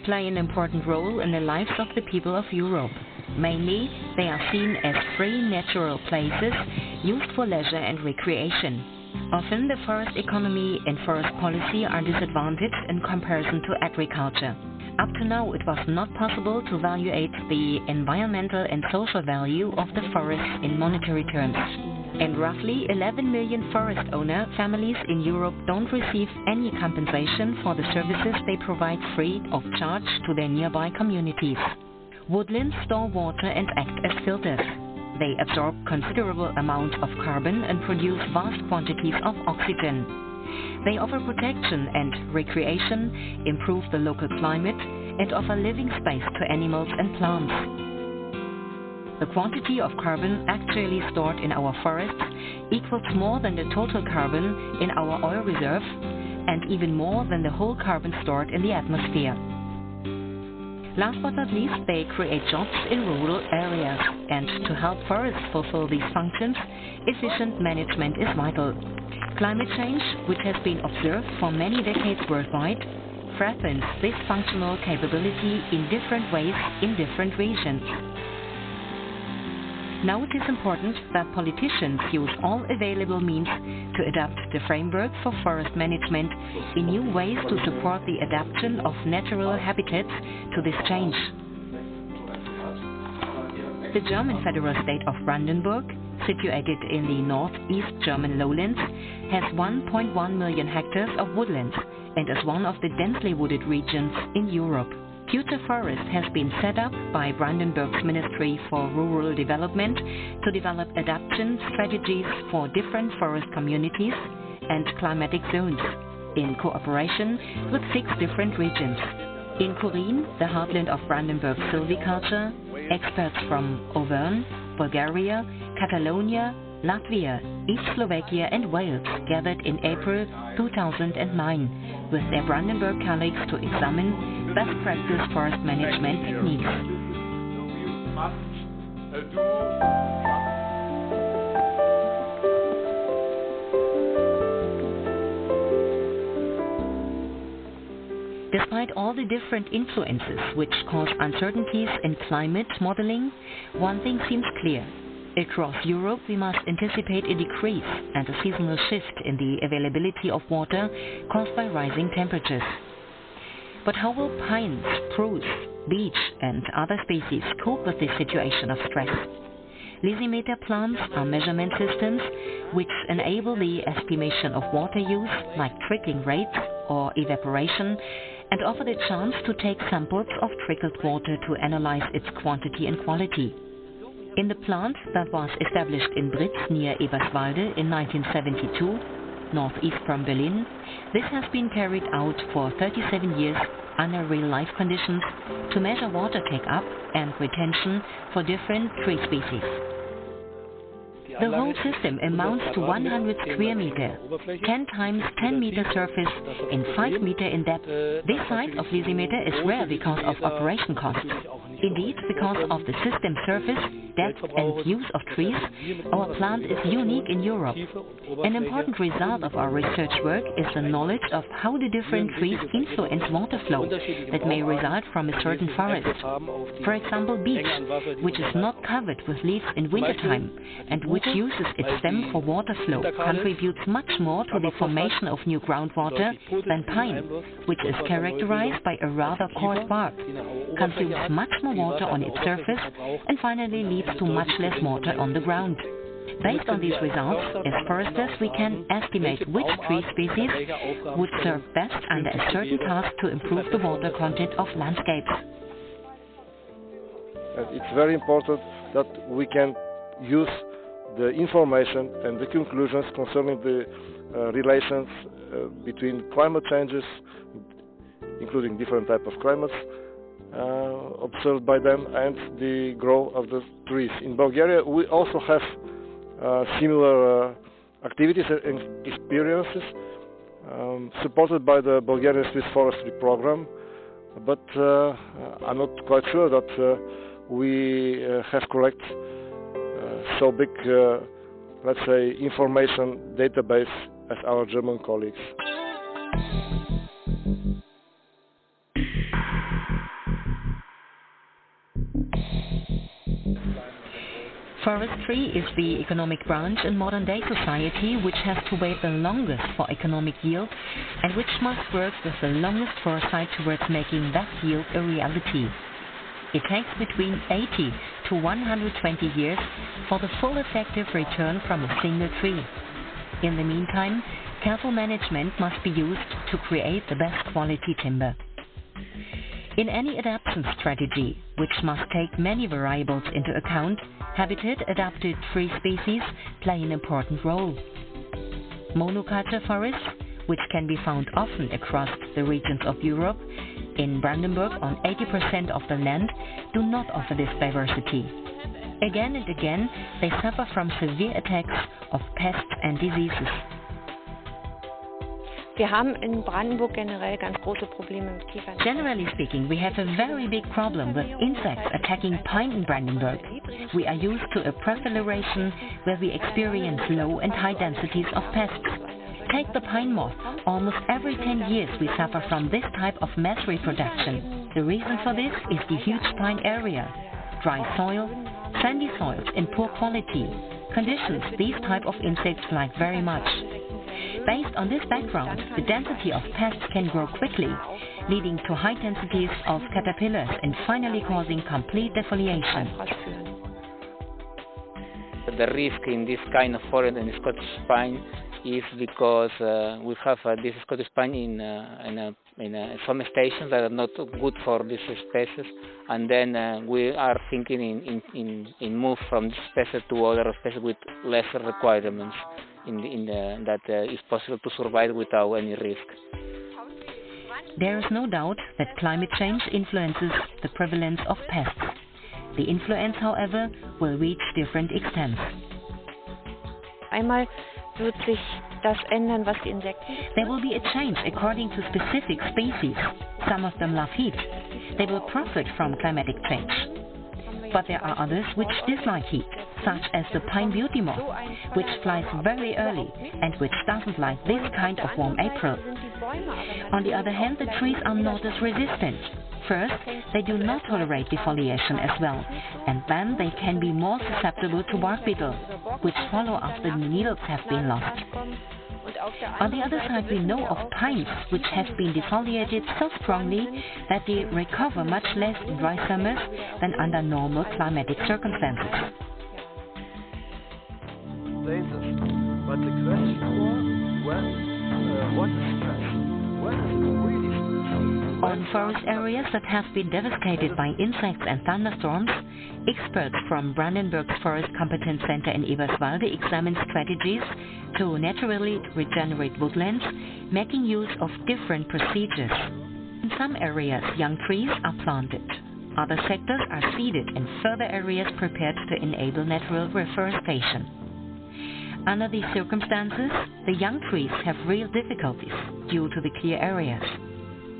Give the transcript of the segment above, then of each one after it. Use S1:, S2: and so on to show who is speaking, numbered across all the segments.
S1: play an important role in the lives of the people of Europe. Mainly, they are seen as free natural places used for leisure and recreation. Often, the forest economy and forest policy are disadvantaged in comparison to agriculture. Up to now, it was not possible to evaluate the environmental and social value of the forests in monetary terms. And roughly 11 million forest owner families in Europe don't receive any compensation for the services they provide free of charge to their nearby communities. Woodlands store water and act as filters. They absorb considerable amounts of carbon and produce vast quantities of oxygen. They offer protection and recreation, improve the local climate, and offer living space to animals and plants. The quantity of carbon actually stored in our forests equals more than the total carbon in our oil reserves, and even more than the whole carbon stored in the atmosphere. Last but not least, they create jobs in rural areas, and to help forests fulfill these functions, efficient management is vital. Climate change, which has been observed for many decades worldwide, threatens this functional capability in different ways in different regions. Now it is important that politicians use all available means to adapt the framework for forest management in new ways to support the adaptation of natural habitats to this change. The German federal state of Brandenburg, situated in the northeast German lowlands, has 1.1 million hectares of woodlands and is one of the densely wooded regions in Europe. FUTUREforest has been set up by Brandenburg's Ministry for Rural Development to develop adaptation strategies for different forest communities and climatic zones, in cooperation with 6 different regions. In Kurin, the heartland of Brandenburg silviculture, experts from Auvergne, Bulgaria, Catalonia, Latvia, East Slovakia and Wales gathered in April 2009 with their Brandenburg colleagues to examine best practice forest management techniques. Despite all the different influences which cause uncertainties in climate modeling, one thing seems clear. Across Europe, we must anticipate a decrease and a seasonal shift in the availability of water caused by rising temperatures. But how will pines, spruce, beech and other species cope with this situation of stress? Lysimeter plants are measurement systems which enable the estimation of water use, like trickling rates or evaporation, and offer the chance to take samples of trickled water to analyze its quantity and quality. In the plant that was established in Britz near Eberswalde in 1972, northeast from Berlin, this has been carried out for 37 years under real-life conditions to measure water take-up and retention for different tree species. The whole system amounts to 100 square meter, 10 times 10 meter surface and 5 meter in depth. This size of Lysimeter is rare because of operation costs. Indeed, because of the system surface, depth and use of trees, our plant is unique in Europe. An important result of our research work is the knowledge of how the different trees influence water flow that may result from a certain forest. For example, beech, which is not covered with leaves in wintertime and which uses its stem for water flow, contributes much more to the formation of new groundwater than pine, which is characterized by a rather coarse bark, consumes much more water on its surface, and finally leads to much less water on the ground. Based on these results, as foresters we can estimate which tree species would serve best under a certain task to improve the water content of landscapes.
S2: It's very important that we can use the information and the conclusions concerning the relations between climate changes, including different types of climates, observed by them, and the growth of the trees. In Bulgaria, we also have similar activities and experiences supported by the Bulgarian Swiss Forestry Program, but I'm not quite sure that we have correct so big, let's say, information database as our German colleagues.
S1: Forestry is the economic branch in modern-day society which has to wait the longest for economic yield and which must work with the longest foresight towards making that yield a reality. It takes between 80 to 120 years for the full effective return from a single tree. In the meantime, careful management must be used to create the best quality timber. In any adaptation strategy, which must take many variables into account, habitat-adapted tree species play an important role. Monoculture forests, which can be found often across the regions of Europe, in Brandenburg on 80% of the land, do not offer this diversity. Again and again, they suffer from severe attacks of pests and diseases.
S3: Wir haben in Brandenburg generell ganz große Probleme mit Kiefern.
S1: Generally speaking, we have a very big problem with insects attacking pine in Brandenburg. We are used to a proliferation where we experience low and high densities of pests. Take the pine moth. Almost every 10 years we suffer from this type of mass reproduction. The reason for this is the huge pine area. Dry soil, sandy soils in poor quality, conditions these type of insects like very much. Based on this background, the density of pests can grow quickly, leading to high densities of caterpillars and finally causing complete defoliation.
S4: The risk in this kind of forest and Scottish pine is because we have this Scottish pine in some stations that are not good for this species, and then we are thinking in move from this species to other species with lesser requirements. That is possible to survive without any risk.
S1: There is no doubt that climate change influences the prevalence of pests. The influence, however, will reach different extents.
S3: Einmal wird sich das ändern, was die Insekten.
S1: There will be a change according to specific species. Some of them love heat. They will profit from climatic change. But there are others which dislike heat, such as the pine beauty moth, which flies very early and which doesn't like this kind of warm April. On the other hand, the trees are not as resistant. First, they do not tolerate defoliation as well, and then they can be more susceptible to bark beetle, which follow after the needles have been lost. On the other side, we know of pines which have been defoliated so strongly that they recover much less in dry summers than under normal climatic circumstances.
S2: But the question was, what is stress? When is it really stress?
S1: On forest areas that have been devastated by insects and thunderstorms, experts from Brandenburg's Forest Competence Center in Eberswalde examine strategies to naturally regenerate woodlands, making use of different procedures. In some areas, young trees are planted. Other sectors are seeded and further areas prepared to enable natural reforestation. Under these circumstances, the young trees have real difficulties due to the clear areas.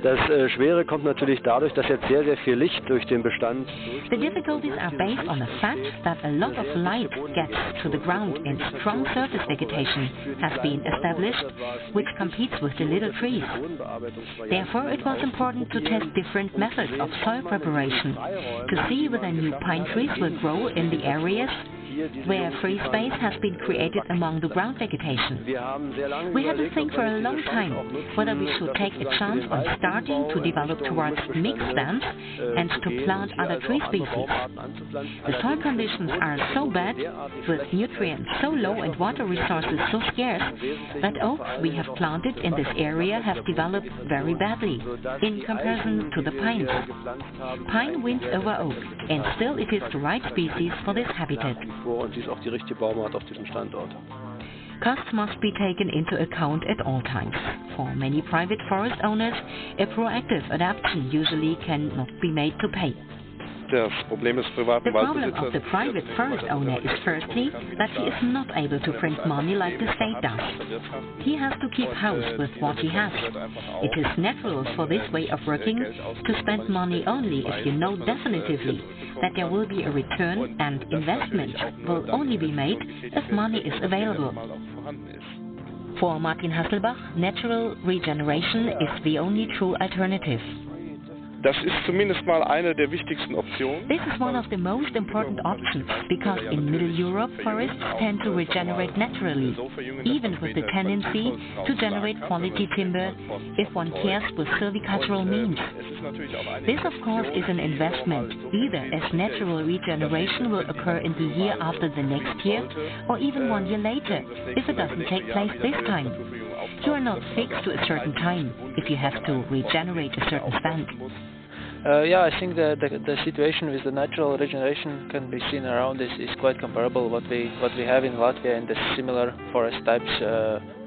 S5: Das Schwere kommt natürlich dadurch, dass jetzt sehr viel Licht durch den Bestand.
S1: The difficulties are based on the fact that a lot of light gets to the ground and strong surface vegetation has been established, which competes with the little trees. Therefore, it was important to test different methods of soil preparation to see whether new pine trees will grow in the areas where free space has been created among the ground vegetation. We had to think for a long time whether we should take a chance on starting to develop towards mixed stands and to plant other tree species. The soil conditions are so bad, with nutrients so low and water resources so scarce, that oaks we have planted in this area have developed very badly in comparison to the pines. Pine wins over oak, and still it is the right species for this habitat.
S5: Und sie ist auch die richtige Baumart auf diesem Standort.
S1: Costs must be taken into account at all times. For many private forest owners, a proactive adaptation usually cannot be made to pay.
S2: Das Problem des privaten
S1: The problem
S2: Waldbesitzers
S1: of the private forest owner is firstly that he is not able to print money like the state does. He has to keep house with what he has. It is natural for this way of working to spend money only if you know definitively that there will be a return and investment will only be made if money is available. For Martin Hasselbach, natural regeneration is the only true alternative.
S6: Das ist zumindest mal eine der wichtigsten Optionen.
S1: This is one of the most important options because in Middle Europe forests tend to regenerate naturally, even with the tendency to generate quality timber if one cares for silvicultural means. This of course is an investment, either as natural regeneration will occur in the year after the next year or even 1 year later if it doesn't take place this time. You are not fixed to a certain time if you have to regenerate a certain stand.
S7: Yeah, I think the situation with the natural regeneration can be seen around is quite comparable what we have in Latvia in the similar forest types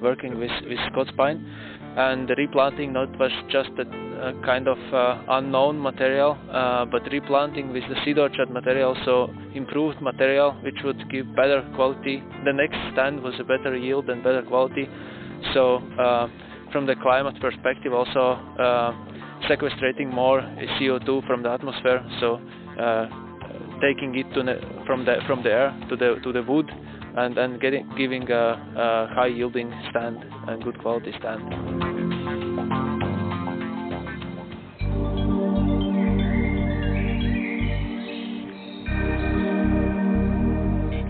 S7: working with Scots pine, and the replanting not was just a kind of unknown material, but replanting with the seed orchard material, so improved material which would give better quality. The next stand was a better yield and better quality. So from the climate perspective also sequestrating more CO2 from the atmosphere, so taking it from the air to the wood and giving a high yielding stand and good quality stand.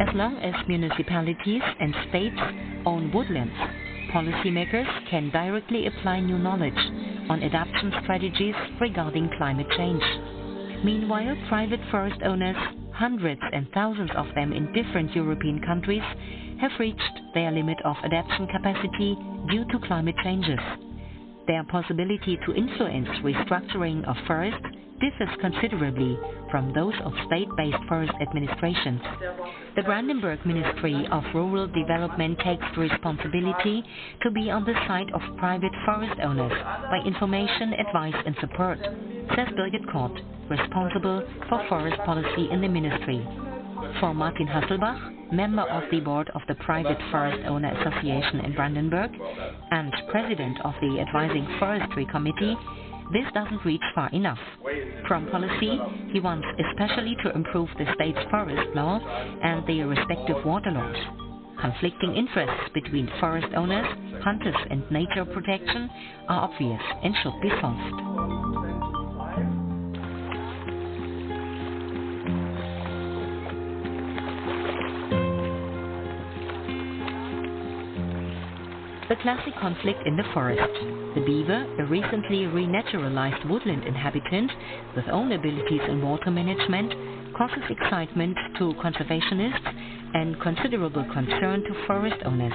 S1: As long as municipalities and states own woodlands, policymakers can directly apply new knowledge on adaptation strategies regarding climate change. Meanwhile, private forest owners, hundreds and thousands of them in different European countries, have reached their limit of adaptation capacity due to climate changes. Their possibility to influence restructuring of forests differs considerably from those of state-based forest administrations. The Brandenburg Ministry of Rural Development takes the responsibility to be on the side of private forest owners by information, advice and support, says Birgit Kort, responsible for forest policy in the ministry. For Martin Hasselbach, member of the board of the Private Forest Owner Association in Brandenburg and president of the Advising Forestry Committee, this doesn't reach far enough. From policy, he wants especially to improve the state's forest law and the respective water laws. Conflicting interests between forest owners, hunters and nature protection are obvious and should be solved. The classic conflict in the forest. The beaver, a recently renaturalized woodland inhabitant with own abilities in water management, causes excitement to conservationists and considerable concern to forest owners.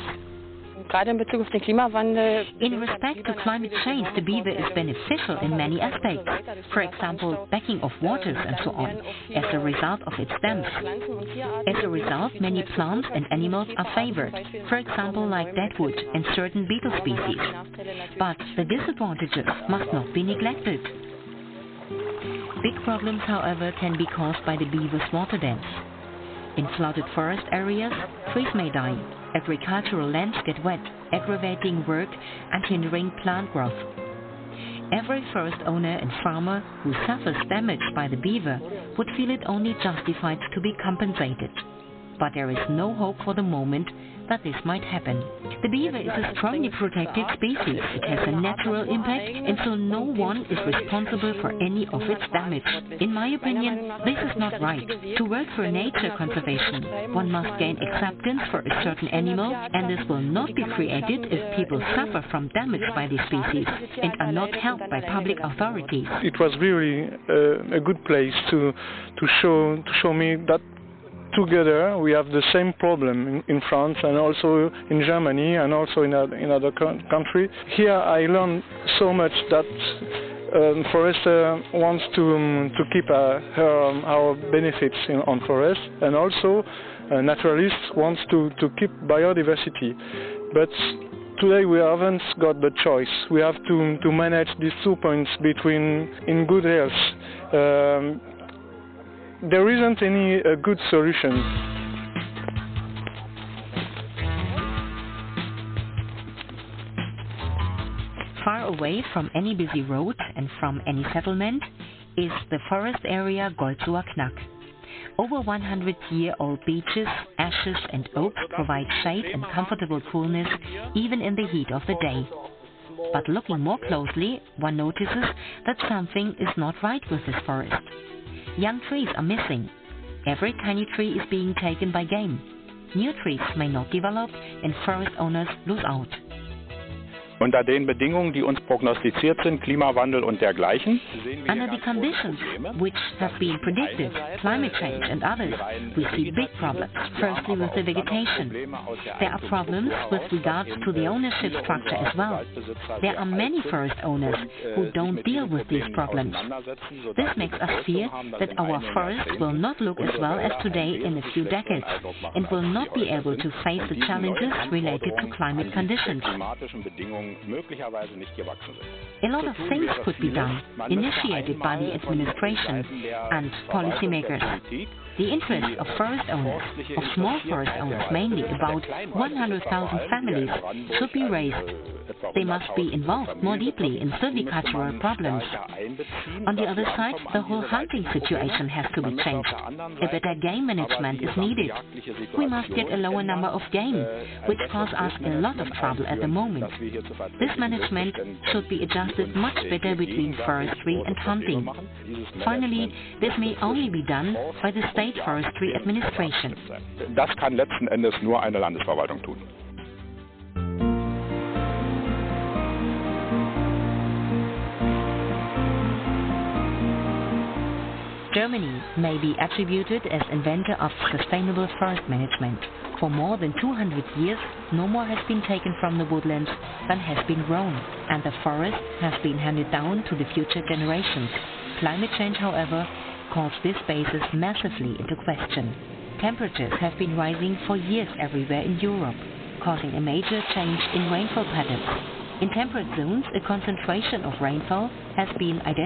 S1: In respect to climate change, the beaver is beneficial in many aspects, for example, backing of waters and so on, as a result of its stems. As a result, many plants and animals are favored, for example, like deadwood and certain beetle species. But the disadvantages must not be neglected. Big problems, however, can be caused by the beaver's water dams. In flooded forest areas, trees may die, agricultural lands get wet, aggravating work and hindering plant growth. Every forest owner and farmer who suffers damage by the beaver would feel it only justified to be compensated. But there is no hope for the moment that this might happen. The beaver is a strongly protected species. It has a natural impact, and so no one is responsible for any of its damage. In my opinion, this is not right. To work for nature conservation, one must gain acceptance for a certain animal, and this will not be created if people suffer from damage by this species and are not helped by public authorities.
S8: It was really a good place to show me that together we have the same problem in France and also in Germany and also in other countries. Here I learned so much that forester wants to keep our benefits on forest, and also naturalists wants to keep biodiversity. But today we haven't got the choice. We have to manage these 2 points between in good health. There isn't any good solution.
S1: Far away from any busy road and from any settlement is the forest area Golzower Knack. Over 100-year-old beeches, ashes and oaks provide shade and comfortable coolness even in the heat of the day. But looking more closely, one notices that something is not right with this forest. Young trees are missing. Every tiny tree is being taken by game. New trees may not develop and forest owners lose out.
S9: Unter den Bedingungen, die uns prognostiziert sind, Klimawandel und dergleichen, sehen wir
S1: Under the conditions which have been predicted, climate change and others, we see big problems. Firstly, with the vegetation. There are problems with regards to the ownership structure as well. There are many forest owners who don't deal with these problems. This makes us fear that our forests will not look as well as today in a few decades and will not be able to face the challenges related to climate conditions. A lot of things could be done, initiated by the administration and policymakers. The interests of forest owners, of small forest owners mainly, about 100,000 families, should be raised. They must be involved more deeply in silvicultural problems. On the other side, the whole hunting situation has to be changed. A better game management is needed. We must get a lower number of game, which cause us a lot of trouble at the moment. This management should be adjusted much better between forestry and hunting. Finally, this may only be done by the State Forestry Administration.
S9: Das kann letzten Endes nur eine Landesverwaltung tun.
S1: Germany may be attributed as inventor of sustainable forest management. For more than 200 years, no more has been taken from the woodlands than has been grown, and the forest has been handed down to the future generations. Climate change, however, calls this basis massively into question. Temperatures have been rising for years everywhere in Europe, causing a major change in rainfall patterns. In temperate zones, a concentration of rainfall has been identified